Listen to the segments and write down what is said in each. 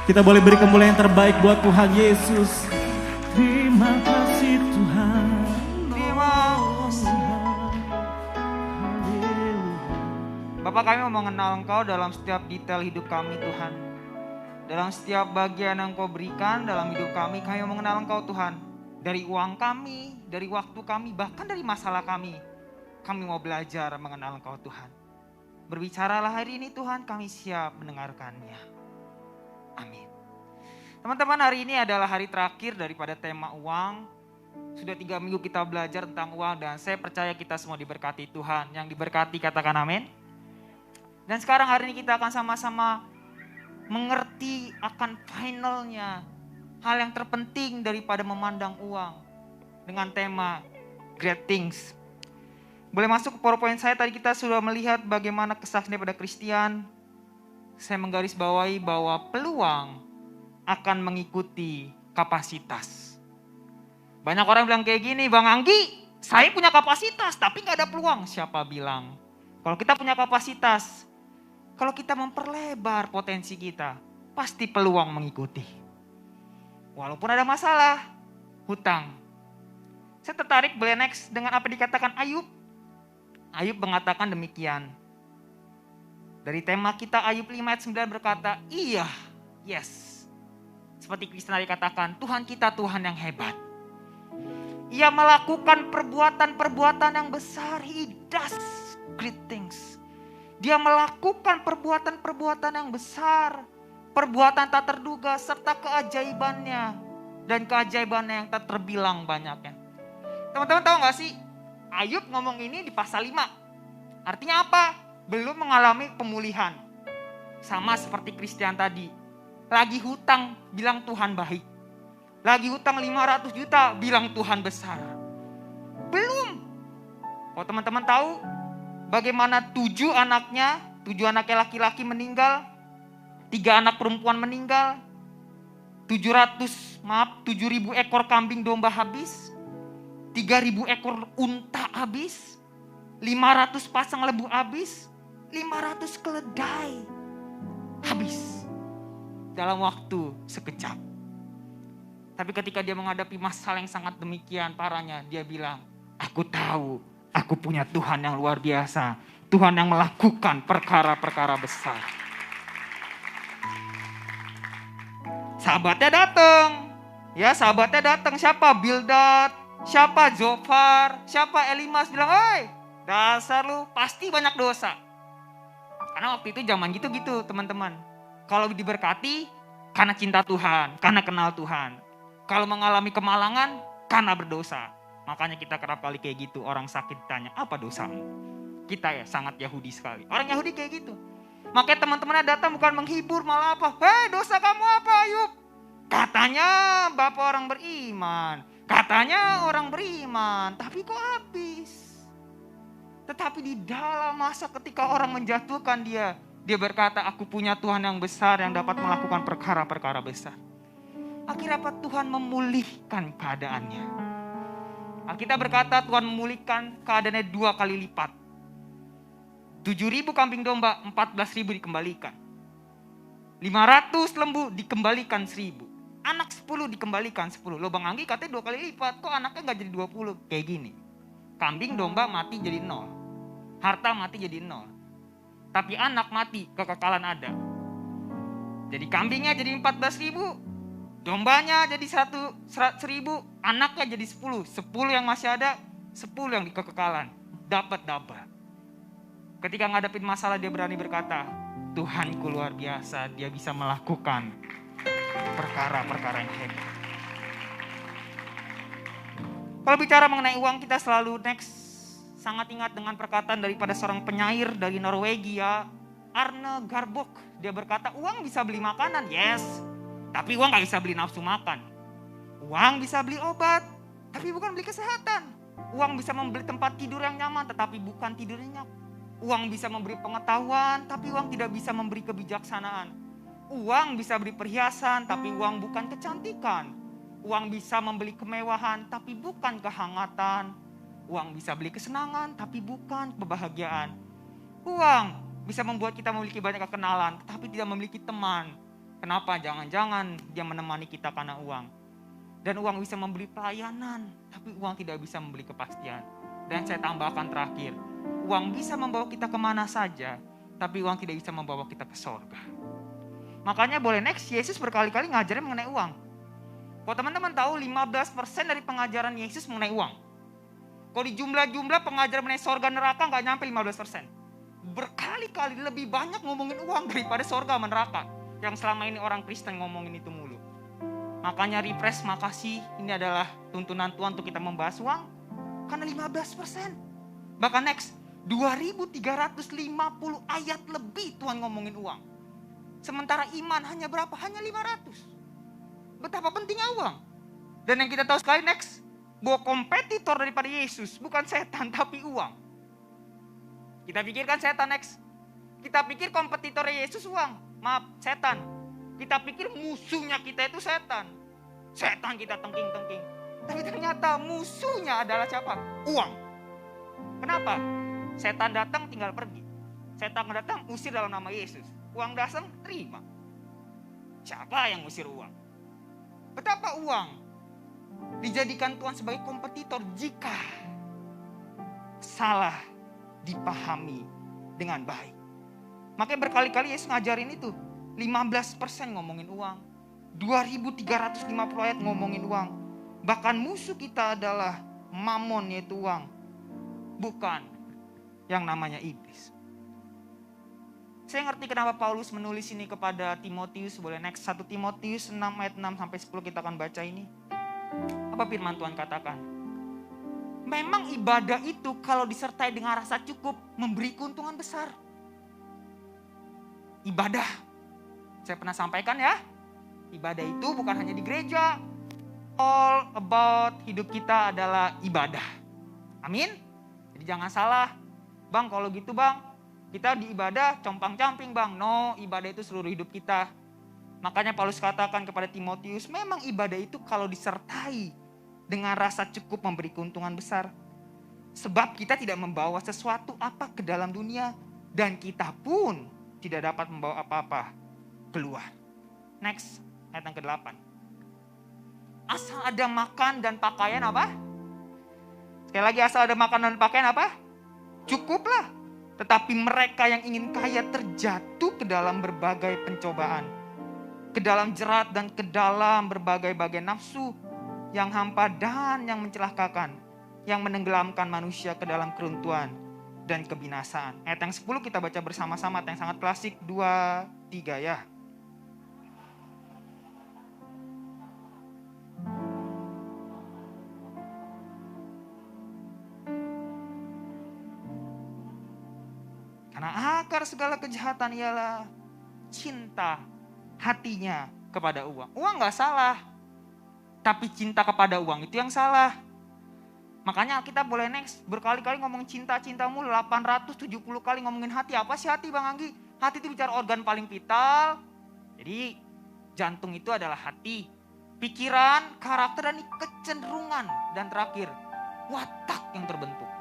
Kita boleh beri kemuliaan yang terbaik buat Tuhan Yesus. Terima kasih Tuhan. Terima kasih. Bapak, kami mau mengenal Engkau dalam setiap detail hidup kami Tuhan. Dalam setiap bagian yang Engkau berikan dalam hidup kami mau mengenal Engkau Tuhan. Dari uang kami, dari waktu kami, bahkan dari masalah kami. Kami mau belajar mengenal Engkau Tuhan. Berbicaralah hari ini Tuhan, kami siap mendengarkannya. Amin. Teman-teman, hari ini adalah hari terakhir daripada tema uang. Sudah 3 minggu kita belajar tentang uang dan saya percaya kita semua diberkati Tuhan. Yang diberkati katakan amin. Dan sekarang hari ini kita akan sama-sama mengerti akan finalnya. Hal yang terpenting daripada memandang uang. Dengan tema Great Things. Boleh masuk ke PowerPoint saya, tadi kita sudah melihat bagaimana kesaksian daripada Christian. Saya menggarisbawahi bahwa peluang akan mengikuti kapasitas. Banyak orang bilang kayak gini, Bang Anggi, saya punya kapasitas tapi gak ada peluang. Siapa bilang? Kalau kita punya kapasitas, kalau kita memperlebar potensi kita, pasti peluang mengikuti. Walaupun ada masalah, hutang. Saya tertarik boleh next dengan apa dikatakan Ayub. Ayub mengatakan demikian. Dari tema kita Ayub 5 ayat 9 berkata, iya, yes. Seperti Kristen tadi katakan, Tuhan kita Tuhan yang hebat. Ia melakukan perbuatan-perbuatan yang besar. He does great things. Dia melakukan perbuatan-perbuatan yang besar. Perbuatan tak terduga serta keajaibannya. Dan keajaibannya yang tak terbilang banyaknya. Teman-teman tahu gak sih? Ayub ngomong ini di pasal 5. Artinya apa? Belum mengalami pemulihan. Sama seperti Christian tadi. Lagi hutang, bilang Tuhan baik. Lagi hutang 500 juta, bilang Tuhan besar. Belum. Kalau teman-teman tahu bagaimana 7 anaknya laki-laki meninggal, 3 anak perempuan meninggal, 7.000 ekor kambing domba habis, 3.000 ekor unta habis, 500 pasang lembu habis, 500 keledai habis dalam waktu sekejap. Tapi ketika dia menghadapi masalah yang sangat demikian parahnya, dia bilang, aku tahu, aku punya Tuhan yang luar biasa. Tuhan yang melakukan perkara-perkara besar. Sahabatnya datang. Ya, sahabatnya datang. Siapa? Bildad. Siapa? Zofar. Siapa? Elimas. Bilang, hei, dasar lu pasti banyak dosa. Karena waktu itu zaman gitu-gitu teman-teman. Kalau diberkati, karena cinta Tuhan, karena kenal Tuhan. Kalau mengalami kemalangan, karena berdosa. Makanya kita kerap kali kayak gitu. Orang sakit tanya, apa dosamu? Kita ya sangat Yahudi sekali. Orang Yahudi kayak gitu. Makanya teman-temannya datang bukan menghibur, malah apa? Hei, dosa kamu apa Ayub? Katanya bapak orang beriman. Katanya orang beriman. Tapi kok habis? Tetapi di dalam masa ketika orang menjatuhkan dia berkata, aku punya Tuhan yang besar yang dapat melakukan perkara-perkara besar. Akhirnya apa? Tuhan memulihkan keadaannya. Alkitab berkata Tuhan memulihkan keadaannya 2 kali lipat. 7.000 kambing domba, 14.000 dikembalikan. 500 lembu dikembalikan 1.000. Anak 10 dikembalikan 10. Loh Bang Anggi katanya 2 kali lipat, kok anaknya gak jadi 20? Kayak gini. Kambing domba mati jadi 0. Harta mati jadi 0. Tapi anak mati, kekekalan ada. Jadi kambingnya jadi 14.000, dombanya jadi 1.000, anaknya jadi 10. 10 yang masih ada, 10 yang di kekekalan. Dapat double. Ketika ngadepin masalah dia berani berkata, Tuhanku luar biasa, dia bisa melakukan perkara-perkara yang hebat. Kalau bicara mengenai uang, kita selalu sangat ingat dengan perkataan daripada seorang penyair dari Norwegia, Arne Garbok. Dia berkata, uang bisa beli makanan, yes. Tapi uang gak bisa beli nafsu makan. Uang bisa beli obat, tapi bukan beli kesehatan. Uang bisa membeli tempat tidur yang nyaman, tetapi bukan tidur yang nyaman. Uang bisa memberi pengetahuan, tapi uang tidak bisa memberi kebijaksanaan. Uang bisa beli perhiasan, tapi uang bukan kecantikan. Uang bisa membeli kemewahan, tapi bukan kehangatan. Uang bisa beli kesenangan, tapi bukan kebahagiaan. Uang bisa membuat kita memiliki banyak kenalan, tetapi tidak memiliki teman. Kenapa? Jangan-jangan dia menemani kita karena uang. Dan uang bisa membeli pelayanan, tapi uang tidak bisa membeli kepastian. Dan saya tambahkan terakhir, uang bisa membawa kita kemana saja, tapi uang tidak bisa membawa kita ke sorga. Makanya boleh next, Yesus berkali-kali ngajarin mengenai uang. Kalau teman-teman tahu 15% dari pengajaran Yesus mengenai uang. Kalau di jumlah pengajaran mengenai sorga neraka nggak nyampe 15%. Berkali-kali lebih banyak ngomongin uang daripada sorga dan neraka. Yang selama ini orang Kristen ngomongin itu mulu. Makanya refresh, makasih, ini adalah tuntunan Tuhan untuk kita membahas uang. Karena 15%. Bahkan next, 2350 ayat lebih Tuhan ngomongin uang. Sementara iman hanya berapa? Hanya 500. Betapa pentingnya uang. Dan yang kita tahu sekali next, bahwa kompetitor daripada Yesus bukan setan tapi uang. Kita pikirkan setan next. Kita pikir kompetitor Yesus uang. Maaf, setan. Kita pikir musuhnya kita itu setan. Setan kita tengking-tengking. Tapi ternyata musuhnya adalah siapa? Uang. Kenapa? Setan datang tinggal pergi. Setan datang usir dalam nama Yesus. Uang datang terima. Siapa yang usir uang? Betapa uang dijadikan Tuhan sebagai kompetitor jika salah dipahami dengan baik. Makanya berkali-kali Yesus ngajarin itu. 15% ngomongin uang. 2350 ayat ngomongin uang. Bahkan musuh kita adalah mamon, yaitu uang. Bukan yang namanya iblis. Saya ngerti kenapa Paulus menulis ini kepada Timotius. Boleh next, 1 Timotius 6 ayat 6 sampai 10 kita akan baca ini. Apa firman Tuhan katakan? Memang ibadah itu kalau disertai dengan rasa cukup memberi keuntungan besar. Ibadah. Saya pernah sampaikan ya. Ibadah itu bukan hanya di gereja. All about hidup kita adalah ibadah. Amin. Jadi jangan salah. Bang, kalau gitu bang, kita di ibadah compang-camping bang. No, ibadah itu seluruh hidup kita. Makanya Paulus katakan kepada Timotius, memang ibadah itu kalau disertai dengan rasa cukup memberi keuntungan besar. Sebab kita tidak membawa sesuatu apa ke dalam dunia. Dan kita pun tidak dapat membawa apa-apa keluar. Next, ayat yang ke-8. Asal ada makan dan pakaian apa? Sekali lagi, asal ada makan dan pakaian apa? Cukuplah. Tetapi mereka yang ingin kaya terjatuh ke dalam berbagai pencobaan, ke dalam jerat dan ke dalam berbagai-bagai nafsu yang hampa dan yang mencelakakan, yang menenggelamkan manusia ke dalam keruntuhan dan kebinasaan. Ayat yang 10 kita baca bersama-sama, yang sangat klasik, 2, 3 ya. Karena akar segala kejahatan ialah cinta hatinya kepada uang. Uang gak salah, tapi cinta kepada uang itu yang salah. Makanya kita boleh next, berkali-kali ngomong cinta-cintamu, 870 kali ngomongin hati. Apa sih hati Bang Anggi? Hati itu bicara organ paling vital. Jadi jantung itu adalah hati. Pikiran, karakter, dan kecenderungan. Dan terakhir, watak yang terbentuk.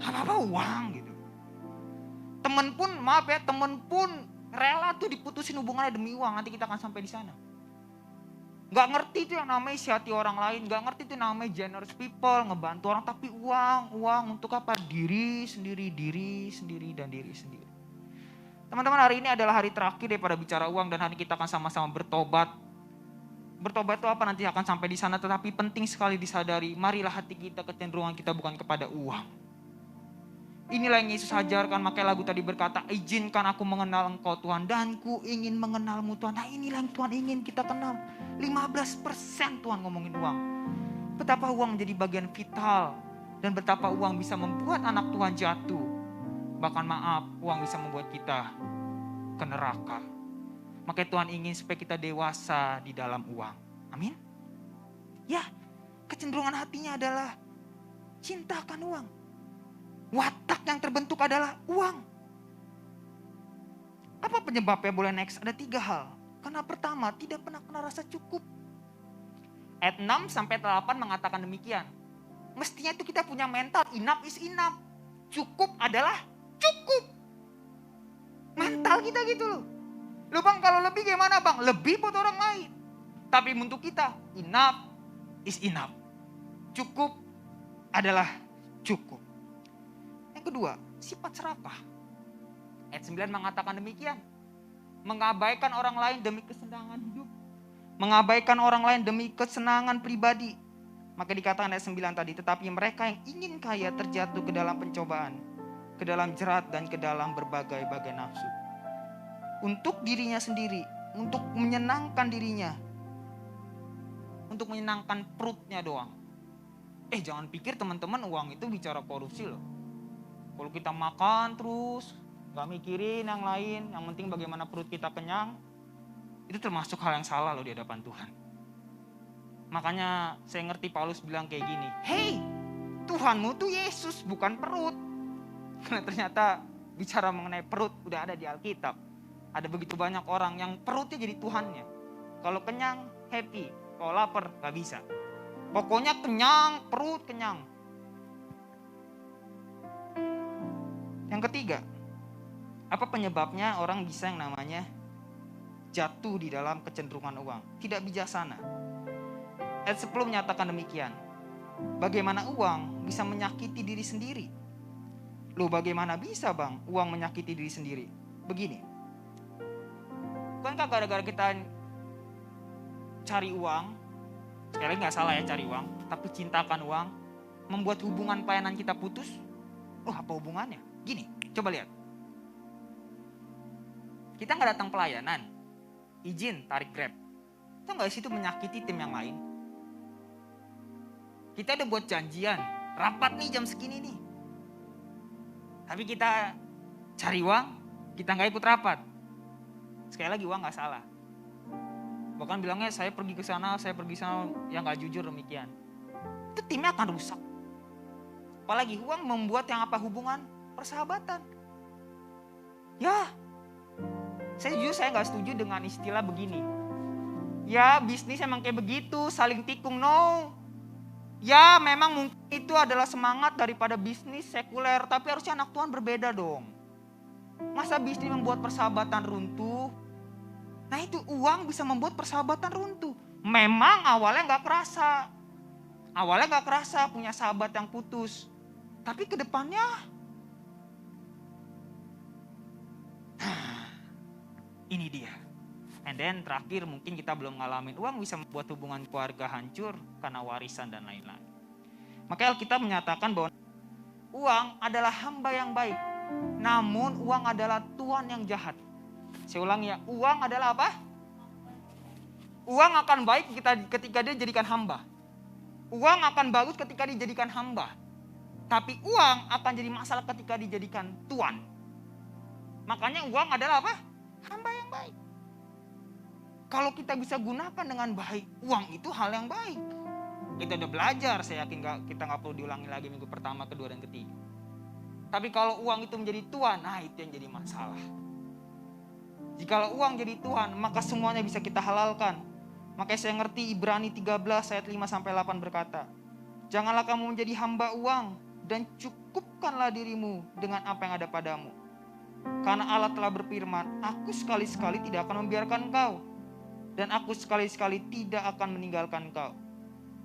Apa-apa uang gitu. Temen pun, maaf ya, temen pun rela tuh diputusin hubungannya demi uang. Nanti kita akan sampai di sana. Gak ngerti itu yang namanya isi hati orang lain. Gak ngerti itu yang namanya generous people, ngebantu orang. Tapi uang untuk apa? Diri sendiri, dan diri sendiri. Teman-teman, hari ini adalah hari terakhir daripada bicara uang. Dan hari kita akan sama-sama bertobat. Bertobat itu apa? Nanti akan sampai di sana. Tetapi penting sekali disadari, marilah hati kita, kecenderungan kita bukan kepada uang. Inilah yang Yesus ajarkan, makanya lagu tadi berkata, izinkan aku mengenal Engkau Tuhan, dan ku ingin mengenalmu Tuhan. Nah inilah yang Tuhan ingin kita kenal. 15% Tuhan ngomongin uang. Betapa uang menjadi bagian vital, dan betapa uang bisa membuat anak Tuhan jatuh. Bahkan maaf, uang bisa membuat kita ke neraka. Makanya Tuhan ingin supaya kita dewasa di dalam uang. Amin. Ya, kecenderungan hatinya adalah cinta akan uang. Watak yang terbentuk adalah uang. Apa penyebabnya? Boleh next. Ada 3 hal. Karena pertama, tidak pernah kena rasa cukup. Ayat 6 sampai 8 mengatakan demikian. Mestinya itu kita punya mental, enough is enough. Cukup adalah cukup. Mental kita gitu loh. Loh bang, kalau lebih gimana bang? Lebih buat orang lain. Tapi untuk kita, enough is enough. Cukup adalah cukup. Yang kedua, sifat serakah. Ayat 9 mengatakan demikian. Mengabaikan orang lain demi kesenangan hidup. Mengabaikan orang lain demi kesenangan pribadi. Maka dikatakan ayat 9 tadi, tetapi mereka yang ingin kaya terjatuh ke dalam pencobaan, ke dalam jerat dan ke dalam berbagai-bagai nafsu. Untuk dirinya sendiri, untuk menyenangkan dirinya, untuk menyenangkan perutnya doang. Jangan pikir teman-teman uang itu bicara korupsi loh. Kalau kita makan terus, gak mikirin yang lain, yang penting bagaimana perut kita kenyang, itu termasuk hal yang salah loh di hadapan Tuhan. Makanya saya ngerti Paulus bilang kayak gini, hey, Tuhanmu tuh Yesus, bukan perut. Karena ternyata bicara mengenai perut udah ada di Alkitab. Ada begitu banyak orang yang perutnya jadi Tuhannya. Kalau kenyang, happy. Kalau lapar, gak bisa. Pokoknya kenyang, perut kenyang. Yang ketiga, apa penyebabnya orang bisa yang namanya jatuh di dalam kecenderungan uang? Tidak bijaksana. Ayat 10 menyatakan demikian. Bagaimana uang bisa menyakiti diri sendiri? Loh bagaimana bisa bang uang menyakiti diri sendiri? Begini. Bukankah gara-gara kita cari uang, sekali lagi gak salah ya cari uang, tapi cintakan uang, membuat hubungan pelayanan kita putus? Oh apa hubungannya? Gini, coba lihat. Kita gak datang pelayanan, izin tarik Grab. Itu gak situ menyakiti tim yang lain? Kita udah buat janjian, rapat nih jam segini nih. Tapi kita cari uang, kita gak ikut rapat. Sekali lagi uang gak salah. Bahkan bilangnya saya pergi ke sana, yang gak jujur demikian. Itu timnya akan rusak. Apalagi uang membuat yang apa hubungan? Persahabatan. Ya, saya gak setuju dengan istilah begini. Ya bisnis emang kayak begitu, saling tikung, no. Ya memang mungkin itu adalah semangat daripada bisnis sekuler, tapi harusnya anak Tuhan berbeda dong. Masa bisnis membuat persahabatan runtuh? Nah itu uang bisa membuat persahabatan runtuh. Memang awalnya gak kerasa punya sahabat yang putus. Tapi ke depannya, ini dia. And then terakhir mungkin kita belum ngalamin uang bisa membuat hubungan keluarga hancur karena warisan dan lain-lain. Maka Alkitab menyatakan bahwa uang adalah hamba yang baik. Namun uang adalah tuan yang jahat. Saya ulangi ya, uang adalah apa? Uang akan baik ketika dia dijadikan hamba. Uang akan bagus ketika dijadikan hamba. Tapi uang akan jadi masalah ketika dijadikan tuan. Makanya uang adalah apa? Hamba yang baik. Kalau kita bisa gunakan dengan baik, uang itu hal yang baik. Kita udah belajar, saya yakin kita gak perlu diulangi lagi minggu pertama, kedua, dan ketiga. Tapi kalau uang itu menjadi tuan, nah itu yang jadi masalah. Jikalau uang jadi tuan, maka semuanya bisa kita halalkan. Makanya saya ngerti Ibrani 13 ayat 5-8 berkata, janganlah kamu menjadi hamba uang dan cukupkanlah dirimu dengan apa yang ada padamu. Karena Allah telah berfirman, aku sekali-sekali tidak akan membiarkan engkau. Dan aku sekali-sekali tidak akan meninggalkan engkau.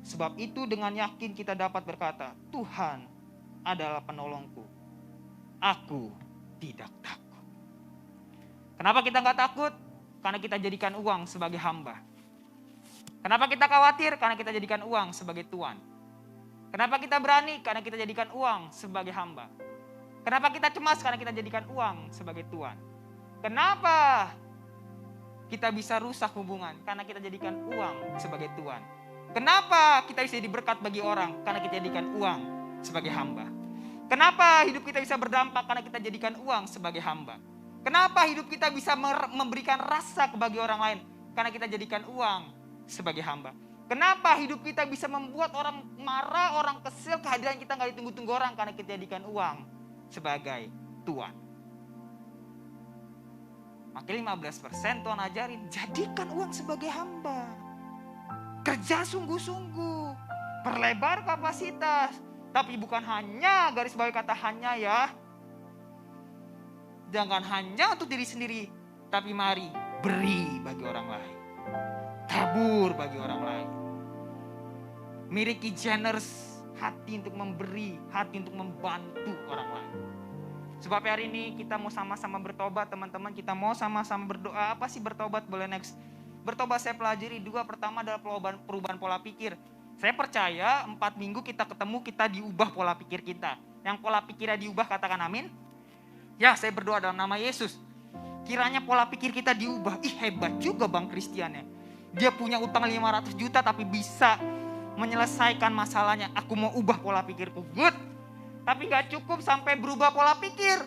Sebab itu dengan yakin kita dapat berkata, Tuhan adalah penolongku. Aku tidak takut. Kenapa kita gak takut? Karena kita jadikan uang sebagai hamba. Kenapa kita khawatir? Karena kita jadikan uang sebagai tuan. Kenapa kita berani? Karena kita jadikan uang sebagai hamba. Kenapa kita cemas? Karena kita jadikan uang sebagai tuan. Kenapa kita bisa rusak hubungan? Karena kita jadikan uang sebagai tuan. Kenapa kita bisa jadi berkat bagi orang? Karena kita jadikan uang sebagai hamba. Kenapa hidup kita bisa berdampak? Karena kita jadikan uang sebagai hamba. Kenapa hidup kita bisa memberikan rasa bagi orang lain? Karena kita jadikan uang sebagai hamba. Kenapa hidup kita bisa membuat orang marah, orang kesel, kehadiran kita gak ditunggu-tunggu orang? Karena kita jadikan uang sebagai tuan. Makanya 15% Tuhan ajarin, jadikan uang sebagai hamba. Kerja sungguh-sungguh, perlebar kapasitas. Tapi bukan hanya, garis bawah kata hanya ya. Jangan hanya untuk diri sendiri, tapi mari beri bagi orang lain. Tabur bagi orang lain. Miliki generous, hati untuk memberi, hati untuk membantu orang lain. Sebab hari ini kita mau sama-sama bertobat teman-teman, kita mau sama-sama berdoa. Apa sih bertobat? Boleh next. Bertobat saya pelajari 2, pertama adalah perubahan pola pikir. Saya percaya 4 minggu kita ketemu, kita diubah pola pikir kita. Yang pola pikirnya diubah, katakan amin. Ya, saya berdoa dalam nama Yesus. Kiranya pola pikir kita diubah. Ih, hebat juga Bang Christian ya. Dia punya utang 500 juta tapi bisa menyelesaikan masalahnya. Aku mau ubah pola pikirku. Good. Tapi gak cukup sampai berubah pola pikir.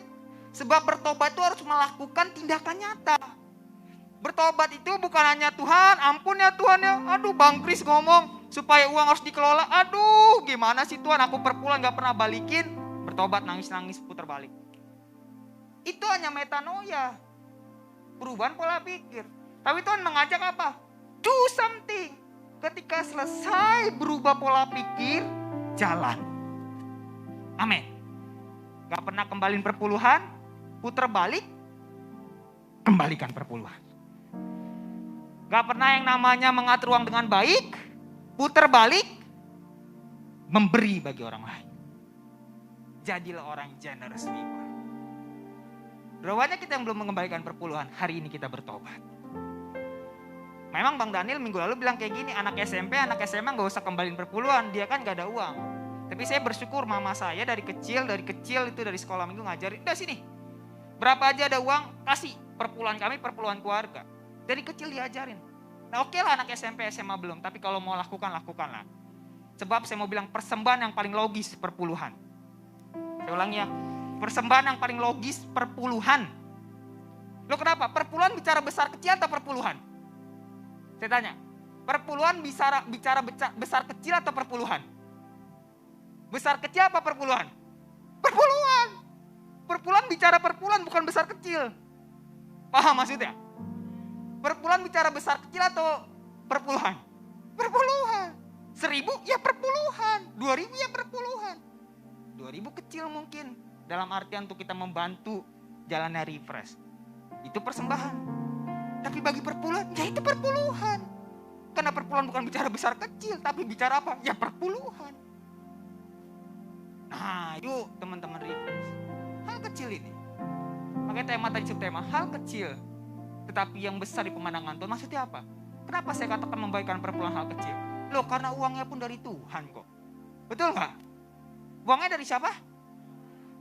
Sebab bertobat itu harus melakukan tindakan nyata. Bertobat itu bukan hanya Tuhan, ampun ya Tuhan ya. Aduh, Bang Chris ngomong supaya uang harus dikelola. Aduh, gimana sih Tuhan, aku per bulan gak pernah balikin. Bertobat, nangis-nangis, putar balik. Itu hanya metanoia. Perubahan pola pikir. Tapi Tuhan mengajak apa? Do something. Ketika selesai berubah pola pikir, jalan. Amin. Gak pernah kembaliin perpuluhan, putar balik, kembalikan perpuluhan. Gak pernah yang namanya mengatur uang dengan baik, putar balik, memberi bagi orang lain. Jadilah orang generous people. Berapa banyak kita yang belum mengembalikan perpuluhan, hari ini kita bertobat. Memang Bang Daniel minggu lalu bilang kayak gini, anak SMP, anak SMA gak usah kembaliin perpuluhan, dia kan gak ada uang. Tapi saya bersyukur mama saya dari kecil itu dari sekolah minggu ngajarin, udah sini, berapa aja ada uang, kasih perpuluhan kami, perpuluhan keluarga. Dari kecil diajarin. Nah oke lah anak SMP, SMA belum, tapi kalau mau lakukanlah. Sebab saya mau bilang persembahan yang paling logis perpuluhan. Saya ulang ya, persembahan yang paling logis perpuluhan. Loh kenapa? Perpuluhan bicara besar kecil atau perpuluhan? Saya tanya, perpuluhan bicara besar kecil atau perpuluhan? Besar kecil apa perpuluhan? Perpuluhan. Perpuluhan bicara perpuluhan bukan besar kecil. Paham maksudnya? Perpuluhan bicara besar kecil atau perpuluhan? Perpuluhan. 1.000 ya perpuluhan. 2.000 ya perpuluhan. 2.000 kecil mungkin. Dalam artian untuk kita membantu jalannya refresh. Itu persembahan. Tapi bagi perpuluhan, ya itu perpuluhan. Karena perpuluhan bukan bicara besar kecil, tapi bicara apa? Ya perpuluhan. Nah, yuk teman-teman refresh. Hal kecil ini. Makanya tema tadi subtema, hal kecil. Tetapi yang besar di pemandangan Tuhan. Maksudnya apa? Kenapa saya katakan membagikan perpuluhan hal kecil? Loh, karena uangnya pun dari Tuhan kok. Betul nggak? Uangnya dari siapa?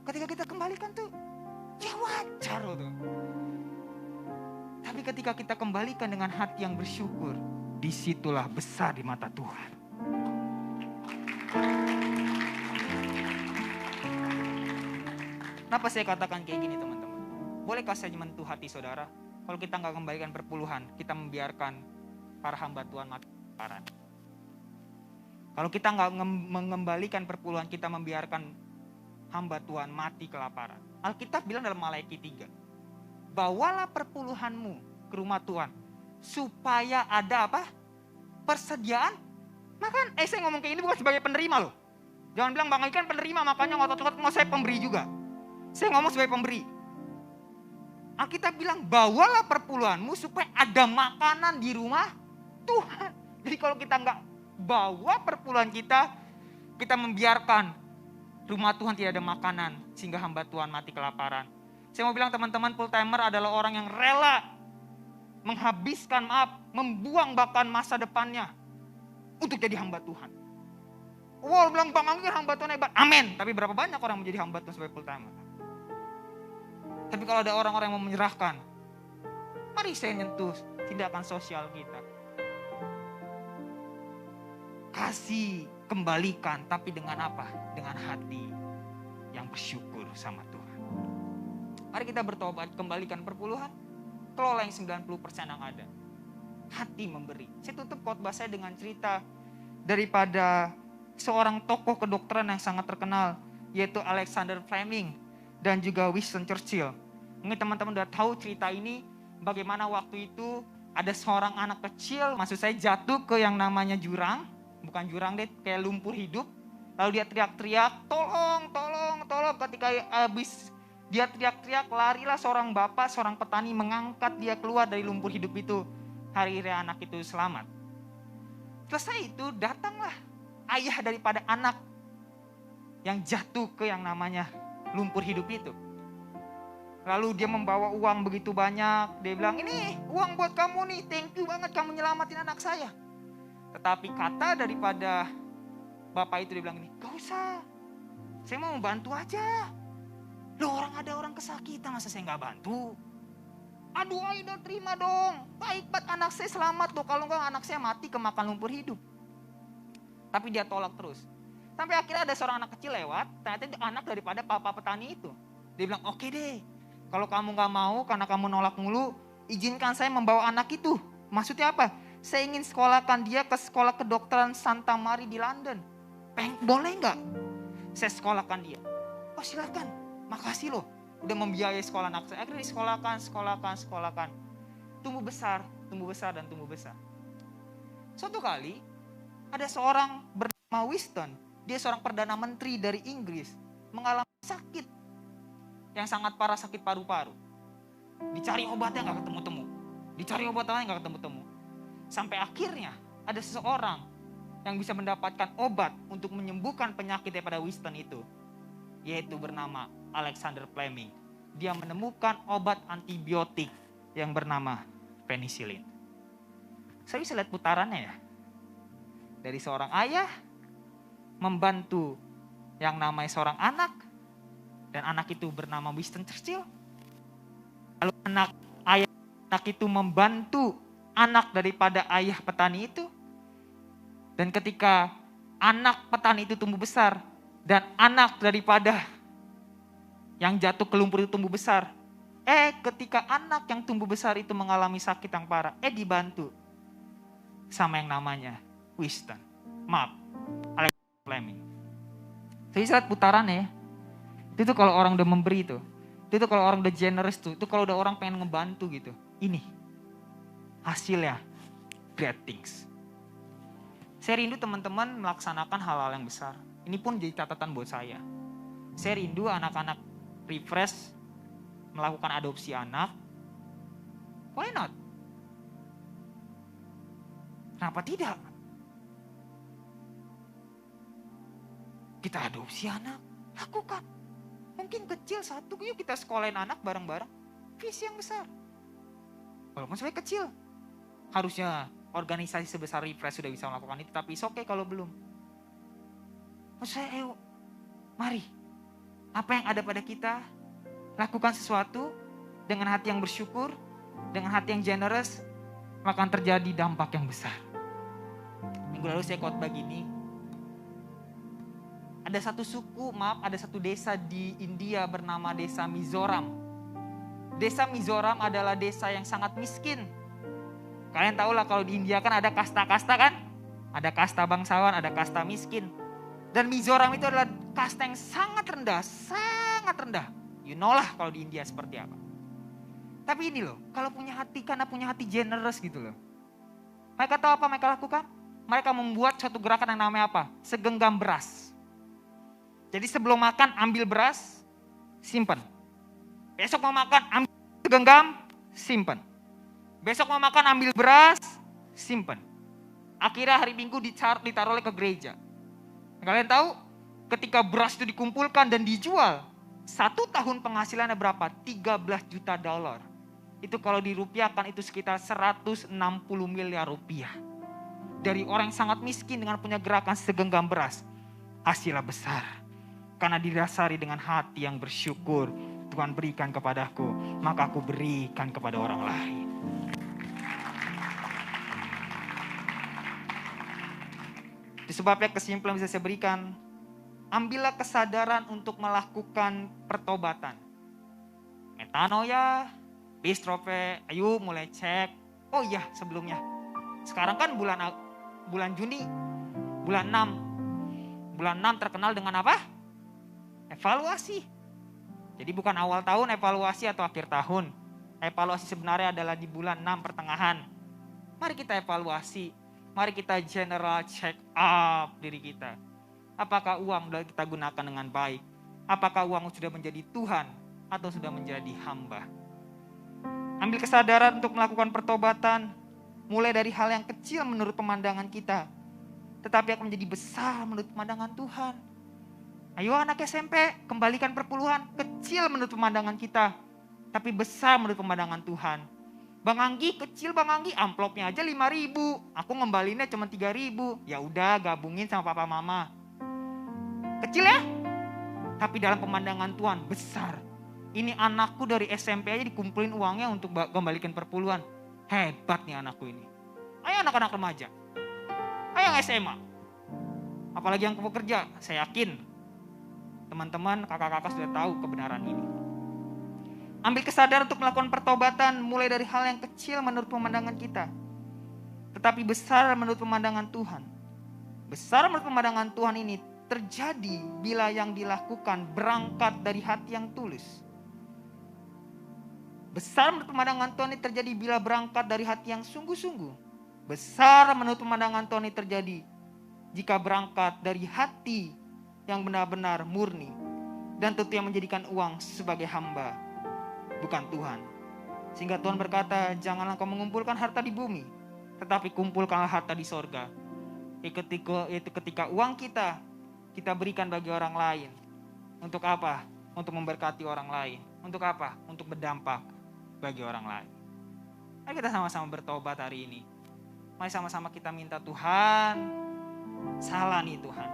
Ketika kita kembalikan tuh, ya wajar loh tuh. Tapi ketika kita kembalikan dengan hati yang bersyukur, disitulah besar di mata Tuhan. Kenapa saya katakan kayak gini teman-teman? Bolehkah saya menyentuh hati saudara? Kalau kita nggak kembalikan perpuluhan, kita membiarkan para hamba Tuhan mati kelaparan. Kalau kita nggak mengembalikan perpuluhan, kita membiarkan hamba Tuhan mati kelaparan. Alkitab bilang dalam Maleakhi 3, bawalah perpuluhanmu ke rumah Tuhan, supaya ada apa? Persediaan makan. Saya ngomong kayak ini bukan sebagai penerima loh. Jangan bilang Bang Ikan penerima, makanya ngotot-ngotot mau saya pemberi juga. Saya ngomong sebagai pemberi. Alkitab bilang bawalah perpuluhanmu supaya ada makanan di rumah Tuhan. Jadi kalau kita nggak bawa perpuluhan kita membiarkan rumah Tuhan tidak ada makanan sehingga hamba Tuhan mati kelaparan. Saya mau bilang teman-teman full timer adalah orang yang rela menghabiskan, membuang bahkan masa depannya untuk jadi hamba Tuhan. Wow, bilang Bang Anggi hamba Tuhan hebat. Amin. Tapi berapa banyak orang menjadi hamba Tuhan sebagai full timer? Tapi kalau ada orang-orang yang mau menyerahkan, mari saya nyentuh tindakan sosial kita. Kasih, kembalikan, tapi dengan apa? Dengan hati yang bersyukur sama Tuhan. Mari kita bertobat, kembalikan perpuluhan, kelola yang 90% yang ada. Hati memberi. Saya tutup khotbah saya dengan cerita daripada seorang tokoh kedokteran yang sangat terkenal, yaitu Alexander Fleming dan juga Winston Churchill. Mungkin teman-teman udah tahu cerita ini, bagaimana waktu itu ada seorang anak kecil, maksud saya jatuh ke yang namanya jurang, bukan jurang deh, kayak lumpur hidup. Lalu dia teriak-teriak, tolong, tolong, tolong. Ketika habis Dia teriak-teriak, larilah seorang bapak, seorang petani mengangkat dia keluar dari lumpur hidup itu. Akhirnya anak itu selamat. Selesai itu datanglah ayah daripada anak yang jatuh ke yang namanya lumpur hidup itu. Lalu dia membawa uang begitu banyak. Dia bilang, ini uang buat kamu nih, thank you banget kamu nyelamatin anak saya. Tetapi kata daripada bapak itu, dia bilang ini, gak usah, saya mau membantu aja. Loh, ada orang kesakitan, masa saya gak bantu? Aduh, ayo dong, terima dong. Baik banget, anak saya selamat loh. Kalau enggak anak saya mati kemakan lumpur hidup. Tapi dia tolak terus. Sampai akhirnya ada seorang anak kecil lewat. Ternyata itu anak daripada papa petani itu. Dia bilang, oke deh. Kalau kamu gak mau karena kamu nolak mulu, izinkan saya membawa anak itu. Maksudnya apa? Saya ingin sekolahkan dia ke sekolah kedokteran Santa Mary di London. Boleh gak? Saya sekolahkan dia. Oh silakan, makasih loh. Udah membiayai sekolah anak saya. Akhirnya disekolahkan. Tumbuh besar, dan tumbuh besar. Suatu kali, ada seorang bernama Winston. Dia seorang Perdana Menteri dari Inggris. Mengalami sakit. Yang sangat parah, sakit paru-paru. Dicari obatnya gak ketemu-temu. Dicari obatnya gak ketemu-temu. Sampai akhirnya ada seseorang yang bisa mendapatkan obat untuk menyembuhkan penyakit daripada Winston itu. Yaitu bernama Alexander Fleming. Dia menemukan obat antibiotik yang bernama penicillin. Saya bisa lihat putarannya ya. Dari seorang ayah membantu yang namanya seorang anak. Dan anak itu bernama Winston Churchill. Lalu anak itu membantu anak daripada ayah petani itu. Dan ketika anak petani itu tumbuh besar. Dan anak daripada yang jatuh ke lumpur itu tumbuh besar. Ketika anak yang tumbuh besar itu mengalami sakit yang parah. Dibantu sama yang namanya Winston. Alexander Fleming. Saya lihat putarannya ya. Itu kalau orang udah memberi itu. Itu kalau orang udah generous tuh. Itu kalau udah orang pengen ngebantu gitu. Ini hasilnya great things. Saya rindu teman-teman melaksanakan hal-hal yang besar. Ini pun jadi catatan buat saya. Saya rindu anak-anak refresh melakukan adopsi anak. Why not? Kenapa tidak? Kita adopsi anak, lakukan. Mungkin kecil satu, yuk kita sekolahin anak bareng-bareng. Visi yang besar. Walaupun sampai kecil. Harusnya organisasi sebesar refresh sudah bisa melakukan itu. Tapi oke kalau belum. Maksud saya, ayo, mari. Apa yang ada pada kita, lakukan sesuatu dengan hati yang bersyukur, dengan hati yang generous, maka akan terjadi dampak yang besar. Minggu lalu saya khotbah gini. Ada satu desa di India bernama desa Mizoram. Desa Mizoram adalah desa yang sangat miskin. Kalian tahu lah kalau di India kan ada kasta-kasta kan? Ada kasta bangsawan, ada kasta miskin. Dan Mizoram itu adalah kasta yang sangat rendah. You know lah kalau di India seperti apa. Tapi ini loh, kalau punya hati, karena punya hati generous gitu loh. Mereka tahu apa mereka lakukan? Mereka membuat suatu gerakan yang namanya apa? Segenggam beras. Jadi sebelum makan ambil beras, simpan. Besok mau makan ambil segenggam, simpan. Besok mau makan ambil beras, simpan. Akhirnya hari Minggu ditaruh ke gereja. Kalian tahu ketika beras itu dikumpulkan dan dijual, 1 tahun penghasilannya berapa? 13 juta dolar. Itu kalau dirupiahkan itu sekitar 160 miliar rupiah. Dari orang yang sangat miskin dengan punya gerakan segenggam beras. Hasilnya besar. Karena didasari dengan hati yang bersyukur. Tuhan berikan kepadaku, maka aku berikan kepada orang lain. Disebabnya kesimpulan bisa saya berikan, ambillah kesadaran untuk melakukan pertobatan. Metanoia, bistrofe, ayo mulai cek. Oh iya sebelumnya, sekarang kan bulan Juni, bulan 6. Bulan 6 terkenal dengan apa? Evaluasi. Jadi bukan awal tahun evaluasi atau akhir tahun. Evaluasi sebenarnya adalah di bulan 6 pertengahan. Mari kita evaluasi. Mari kita general check up diri kita. Apakah uang sudah kita gunakan dengan baik? Apakah uang sudah menjadi Tuhan atau sudah menjadi hamba. Ambil kesadaran untuk melakukan pertobatan, mulai dari hal yang kecil menurut pemandangan kita, tetapi akan menjadi besar menurut pemandangan Tuhan. Ayo anak SMP, kembalikan perpuluhan, kecil menurut pemandangan kita, tapi besar menurut pemandangan Tuhan. Bang Anggi, kecil Bang Anggi, amplopnya aja 5.000, aku ngembalinya cuma 3.000. Ya udah, gabungin sama papa mama. Kecil ya, tapi dalam pemandangan Tuhan besar. Ini anakku dari SMP aja dikumpulin uangnya untuk kembalikan perpuluhan. Hebat nih anakku ini. Ayo anak-anak remaja, ayo yang SMA, apalagi yang pekerja, saya yakin teman-teman, kakak-kakak sudah tahu kebenaran ini. Ambil kesadaran untuk melakukan pertobatan mulai dari hal yang kecil menurut pemandangan kita, tetapi besar menurut pemandangan Tuhan. Besar menurut pemandangan Tuhan ini terjadi bila yang dilakukan berangkat dari hati yang tulus. Besar menurut pemandangan Tuhan ini terjadi bila berangkat dari hati yang sungguh-sungguh. Besar menurut pemandangan Tuhan ini terjadi jika berangkat dari hati yang benar-benar murni dan tentu yang menjadikan uang sebagai hamba, bukan Tuhan. Sehingga Tuhan berkata, janganlah kau mengumpulkan harta di bumi, tetapi kumpulkanlah harta di sorga. Itu ketika uang kita berikan bagi orang lain. Untuk apa? Untuk memberkati orang lain. Untuk apa? Untuk berdampak bagi orang lain. Mari kita sama-sama bertobat hari ini. Mari sama-sama kita minta Tuhan, salah nih Tuhan.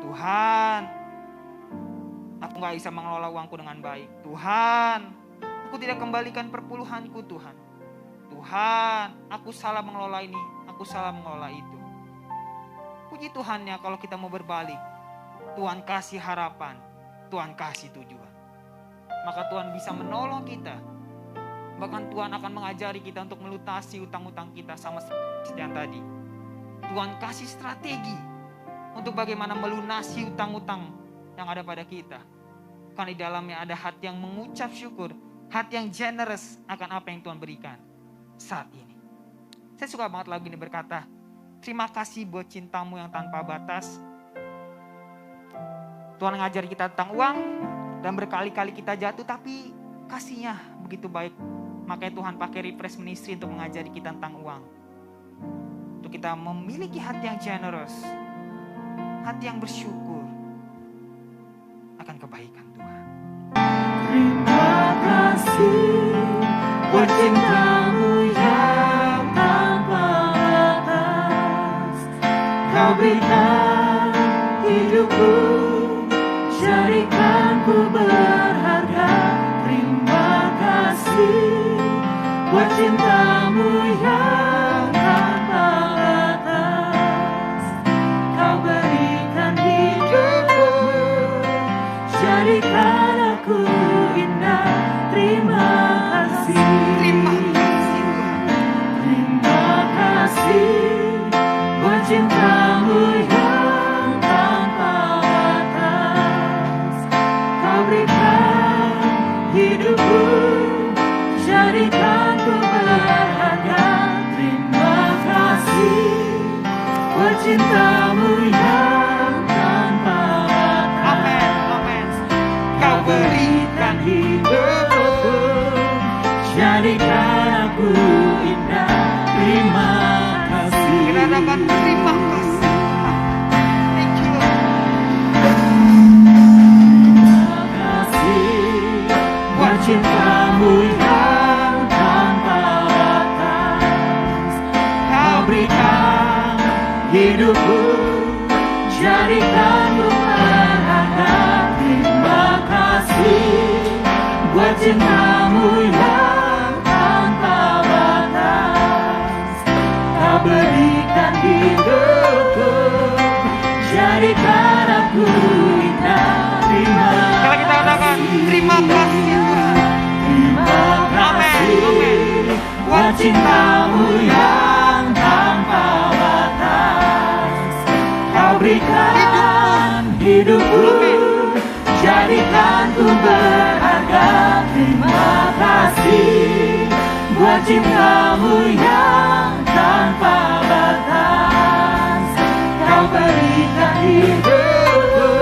Tuhan, aku gak bisa mengelola uangku dengan baik. Tuhan, aku tidak kembalikan perpuluhanku Tuhan. Tuhan, aku salah mengelola ini, aku salah mengelola itu. Puji Tuhannya kalau kita mau berbalik, Tuhan kasih harapan, Tuhan kasih tujuan. Maka Tuhan bisa menolong kita. Bahkan Tuhan akan mengajari kita untuk melunasi utang-utang kita sama seperti yang tadi. Tuhan kasih strategi untuk bagaimana melunasi utang-utang yang ada pada kita. Karena di dalamnya ada hati yang mengucap syukur, hati yang generous akan apa yang Tuhan berikan saat ini. Saya suka banget lagu ini berkata, terima kasih buat cintamu yang tanpa batas. Tuhan ngajari kita tentang uang dan berkali-kali kita jatuh, tapi kasihnya begitu baik. Makanya Tuhan pakai Refresh Ministry untuk mengajari kita tentang uang. Untuk kita memiliki hati yang generous, hati yang bersyukur akan kebaikan Tuhan. Terima kasih buat cintamu yang tanpa batas. Kau berikan hidupku, jadikan ku berharga. Terima kasih buat cintamu yang tanpa batas. Kau berikan hidupku, jadikan aku indah. Terima kasih. Terima kasih Tuhan. Terima kasih buat cintamu yang tanpa batas. Kau berikan hidupku, jadikan ku berharga. Terima kasih buat cintamu yang tanpa batas. Amin, amin. Kau berikan hidupku, jadikan aku indah. Terima kasih. Kita dapat terima kasih. Thank you Lord. Terima kasih buat cintamu yang tanpa batas. Kau berikan hidupku, jadikan ku berharga. Terima kasih buat cintamu yang tanpa batas. Kau berikan hidupku, jadikan aku indah. Terima Kalau kita katakan terima kasih Tuhan. Terima kasih buat cintamu yang tanpa batas. Kau berikan hidupku, jadikan ku berharga. Terima kasih buat cintamu yang tanpa batas. Kau berikan hidupku,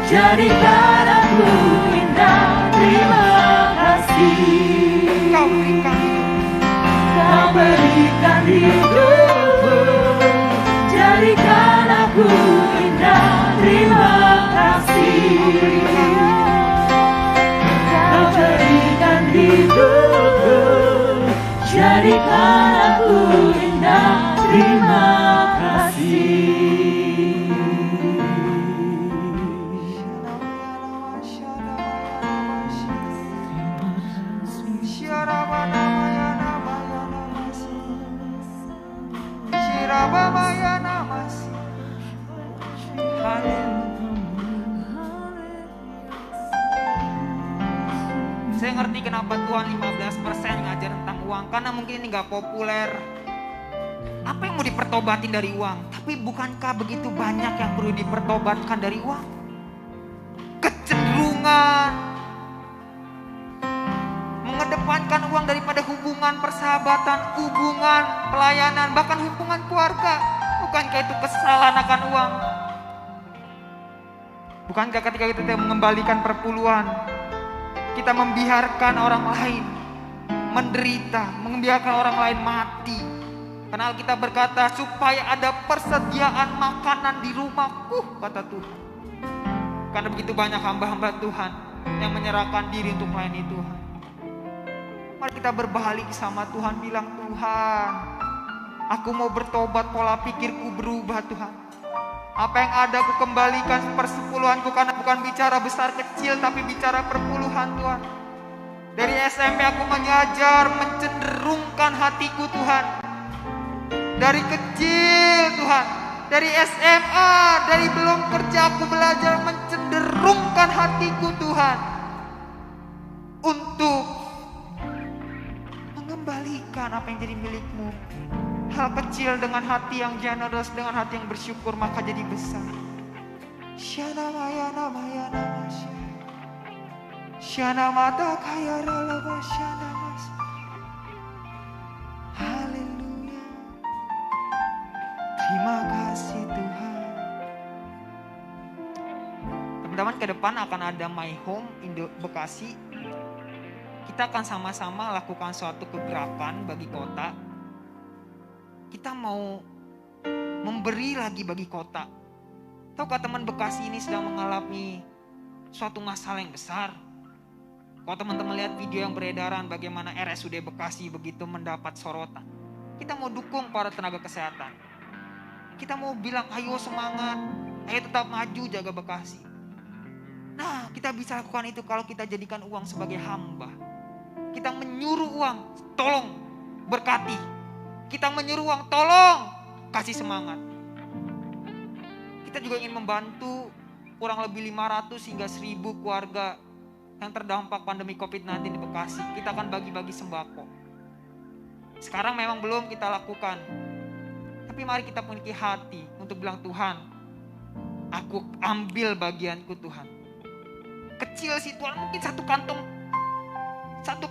jadikan aku indah. hidupku, jadikan aku indah. Terima kasih, Kau jadikan hidupku, jadikan aku indah. Terima kasih. Saya ngerti kenapa Tuhan 15% ngajar tentang uang, karena mungkin ini gak populer. Apa yang mau dipertobatin dari uang? Tapi bukankah begitu banyak yang perlu dipertobatkan dari uang? Kecenderungan mengedepankan uang daripada hubungan persahabatan, hubungan pelayanan, bahkan hubungan keluarga. Bukankah itu kesalahan akan uang? Bukankah ketika kita tidak mengembalikan perpuluhan, kita membiarkan orang lain menderita, membiarkan orang lain mati? Karena kita berkata supaya ada persediaan makanan di rumahku, kata Tuhan. Karena begitu banyak hamba-hamba Tuhan yang menyerahkan diri untuk melayani Tuhan. Mari kita berbalik sama Tuhan, bilang, Tuhan, aku mau bertobat, pola pikirku berubah Tuhan. Apa yang ada aku kembalikan persepuluhanku, karena bukan bicara besar kecil tapi bicara perpuluhan Tuhan. Dari SMP aku mengajar mencenderungkan hatiku Tuhan. Dari kecil Tuhan, dari SMA, dari belum kerja aku belajar mencenderungkan hatiku Tuhan untuk mengembalikan apa yang jadi milikmu. Hal kecil dengan hati yang generous, dengan hati yang bersyukur, maka jadi besar. Shana maya namaya namasya, shana mata kaya ralaba shana mas. Haleluya. Terima kasih Tuhan. Teman-teman, ke depan akan ada My Home Indo Bekasi. Kita akan sama-sama lakukan suatu kegerakan bagi kota. Kita mau memberi lagi bagi kota. Tahukah teman, Bekasi ini sedang mengalami suatu masalah yang besar. Kalau teman-teman lihat video yang beredaran bagaimana RSUD Bekasi begitu mendapat sorotan. Kita mau dukung para tenaga kesehatan. Kita mau bilang ayo semangat, ayo tetap maju jaga Bekasi. Nah, kita bisa lakukan itu kalau kita jadikan uang sebagai hamba. Kita menyuruh uang, tolong berkati. Kita menyuruh uang, tolong kasih semangat. Kita juga ingin membantu kurang lebih 500 hingga 1000 keluarga yang terdampak pandemi COVID-19 di Bekasi. Kita akan bagi-bagi sembako. Sekarang memang belum kita lakukan. Tapi mari kita memiliki hati untuk bilang, Tuhan, aku ambil bagianku Tuhan. Kecil sih Tuhan, mungkin satu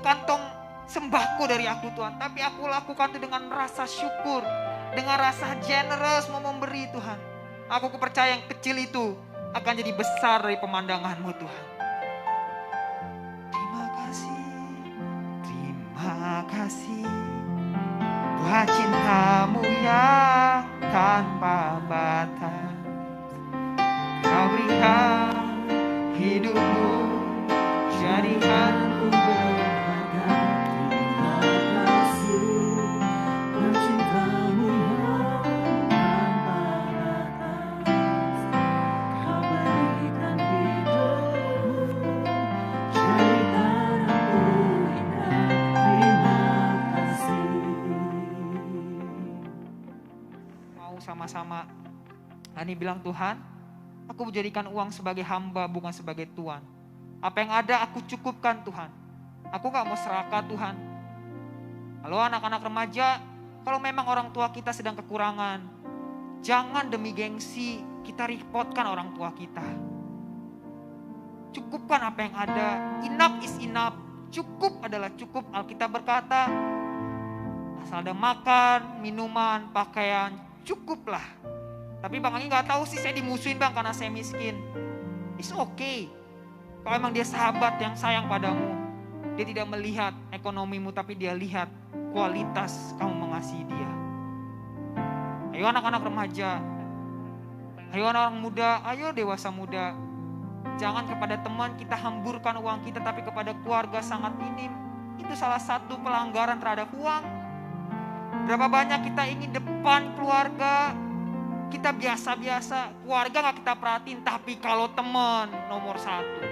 kantong sembako dari aku Tuhan. Tapi aku lakukan itu dengan rasa syukur, dengan rasa generous mau memberi Tuhan. Aku percaya yang kecil itu akan jadi besar dari pemandangan-Mu Tuhan. Terima kasih, terima kasih buat cinta-Mu yang tanpa batas. Kau berikan hidupmu, jadikan ku berharga. Terima kasih buat cinta-Mu yang tanpa batas. Kau berikan hidupmu, jadikan aku indah. Terima kasih. Mau sama-sama Hani bilang, Tuhan, aku menjadikan uang sebagai hamba bukan sebagai tuan. Apa yang ada aku cukupkan Tuhan. Aku gak mau serakah Tuhan. Halo anak-anak remaja, kalau memang orang tua kita sedang kekurangan, jangan demi gengsi kita repotkan orang tua kita. Cukupkan apa yang ada. Enough is enough. Cukup adalah cukup. Alkitab berkata, asal ada makan, minuman, pakaian, cukuplah. Tapi Bang Anggi gak tahu sih, saya dimusuhin Bang karena saya miskin. It's okay. Kalau emang dia sahabat yang sayang padamu, dia tidak melihat ekonomimu tapi dia lihat kualitas kamu mengasihi dia. Ayo anak-anak remaja, ayo anak muda, ayo dewasa muda. Jangan kepada teman kita hamburkan uang kita, tapi kepada keluarga sangat minim. Itu salah satu pelanggaran terhadap uang. Berapa banyak kita ingin depan keluarga, kita biasa-biasa, keluarga gak kita perhatiin, tapi kalau teman nomor satu,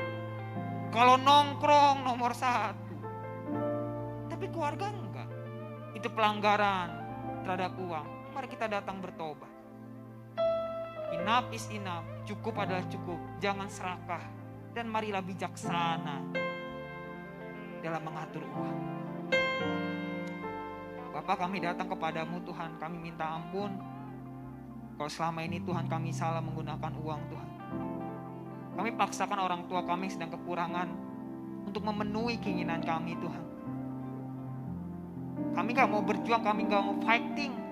kalau nongkrong nomor satu, tapi keluarga enggak. Itu pelanggaran terhadap uang. Mari kita datang bertobat. Enough is enough, cukup adalah cukup, jangan serakah, dan marilah bijaksana dalam mengatur uang. Bapak, kami datang kepadamu Tuhan, kami minta ampun kalau selama ini Tuhan kami salah menggunakan uang Tuhan. Kami paksakan orang tua kami yang sedang kekurangan untuk memenuhi keinginan kami Tuhan. Kami gak mau berjuang, kami gak mau fighting.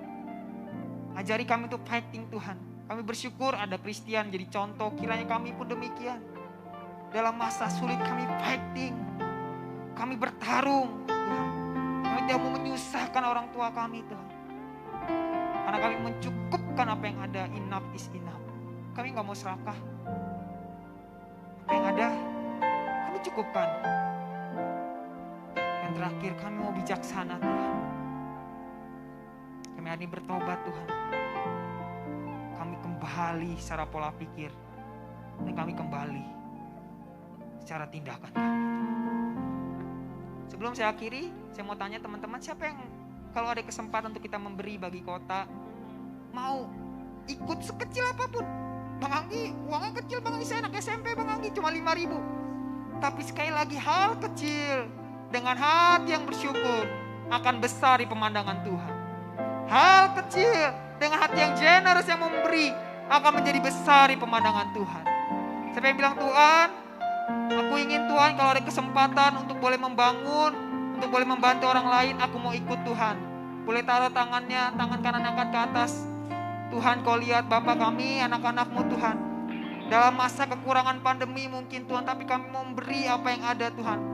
Ajari kami untuk fighting Tuhan. Kami bersyukur ada Christian jadi contoh, kiranya kami pun demikian. Dalam masa sulit kami fighting, kami bertarung Tuhan. Kami tidak mau menyusahkan orang tua kami Tuhan. Karena kami mencukupkan apa yang ada, enough is enough. Kami gak mau serakah. Apa yang ada, kami cukupkan. Yang terakhir, kami mau bijaksana Tuhan. Kami hari ini bertobat Tuhan. Kami kembali secara pola pikir. Dan kami kembali secara tindakan kami. Sebelum saya akhiri, saya mau tanya teman-teman, siapa yang kalau ada kesempatan untuk kita memberi bagi kota, mau ikut sekecil apapun. Bang Anggi, uangnya kecil Bang Anggi, saya anak SMP Bang Anggi, cuma 5.000. Tapi sekali lagi hal kecil dengan hati yang bersyukur akan besar di pemandangan Tuhan. Hal kecil dengan hati yang generous yang memberi akan menjadi besar di pemandangan Tuhan. Siapa yang bilang, Tuhan, aku ingin Tuhan kalau ada kesempatan untuk boleh membangun, untuk boleh membantu orang lain, aku mau ikut Tuhan. Boleh taruh tangannya, tangan kanan angkat ke atas. Tuhan, kau lihat Bapak kami, anak-anakmu Tuhan. Dalam masa kekurangan pandemi mungkin Tuhan, tapi kami mau memberi apa yang ada Tuhan.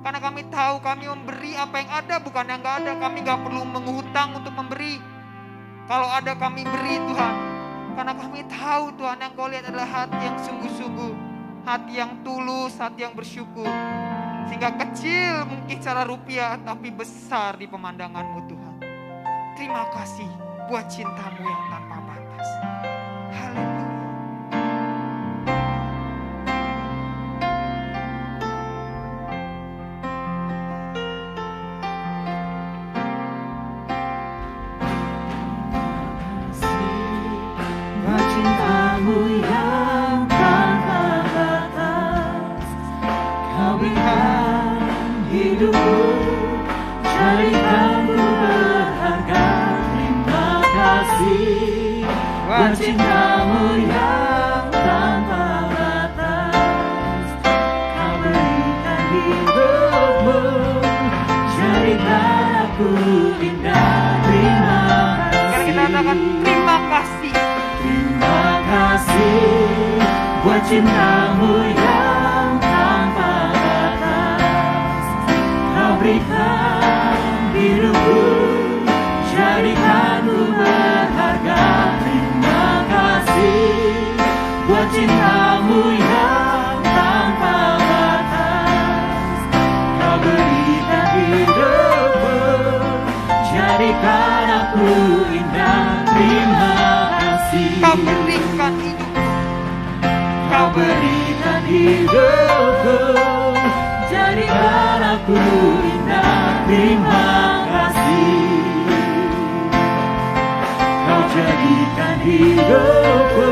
Karena kami tahu kami memberi apa yang ada, bukan yang gak ada. Kami gak perlu menghutang untuk memberi. Kalau ada kami beri Tuhan. Karena kami tahu Tuhan, yang kau lihat adalah hati yang sungguh-sungguh. Hati yang tulus, hati yang bersyukur. Sehingga kecil mungkin secara rupiah, tapi besar di pemandangan-Mu Tuhan. Terima kasih buat cinta-Mu yang tanpa batas. Haleluya. Cintamu yang tanpa batas, kau berikan hidupku, jadikanku berharga. Terima kasih buat cintamu yang tanpa batas, kau berikan hidupmu, jadikan aku indah. Terima kasih. Kita katakan terima kasih. Terima kasih buat cintamu yang tanpa batas, kau berikan hidupku, jadikanku berharga. Terima kasih buat cintamu yang tanpa batas, kau berikan hidupku, jadikan aku indah. Terima kasih. Kau berikan hidupku, Kau berikan hidupku, jadikan aku indah. Terima kasih. Kau jadikan hidupku,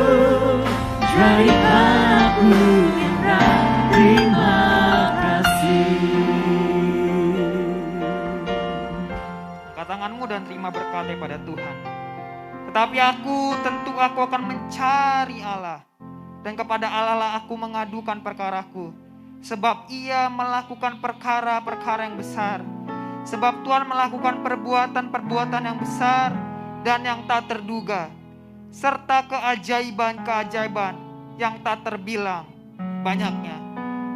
jadikan aku indah. Terima kasih. angkat tanganmu dan terima berkat daripada Tuhan. Tetapi tentu aku akan mencari Allah. Dan kepada Allah lah aku mengadukan perkaraku. Sebab ia melakukan perkara-perkara yang besar. Sebab Tuhan melakukan perbuatan-perbuatan yang besar dan yang tak terduga. Serta keajaiban-keajaiban yang tak terbilang banyaknya.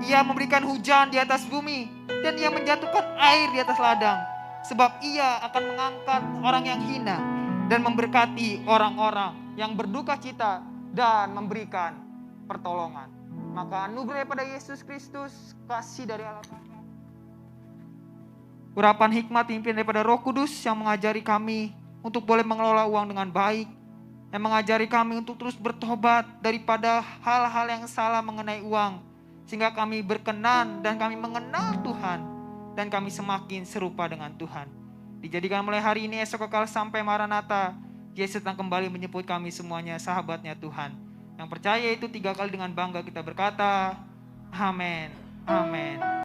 Ia memberikan hujan di atas bumi. Dan ia menjatuhkan air di atas ladang. Sebab ia akan mengangkat orang yang hina dan memberkati orang-orang yang berduka cita dan memberikan pertolongan. Maka anugerah daripada Yesus Kristus, kasih dari Allah Bapa, urapan hikmat pimpinan daripada Roh Kudus yang mengajari kami untuk boleh mengelola uang dengan baik, yang mengajari kami untuk terus bertobat daripada hal-hal yang salah mengenai uang, sehingga kami berkenan dan kami mengenal Tuhan, dan kami semakin serupa dengan Tuhan. Dijadikan mulai hari ini, esok kekal sampai Maranatha, Yesus akan kembali menjemput kami semuanya sahabatnya Tuhan. Yang percaya itu 3 kali dengan bangga kita berkata, amin, amin.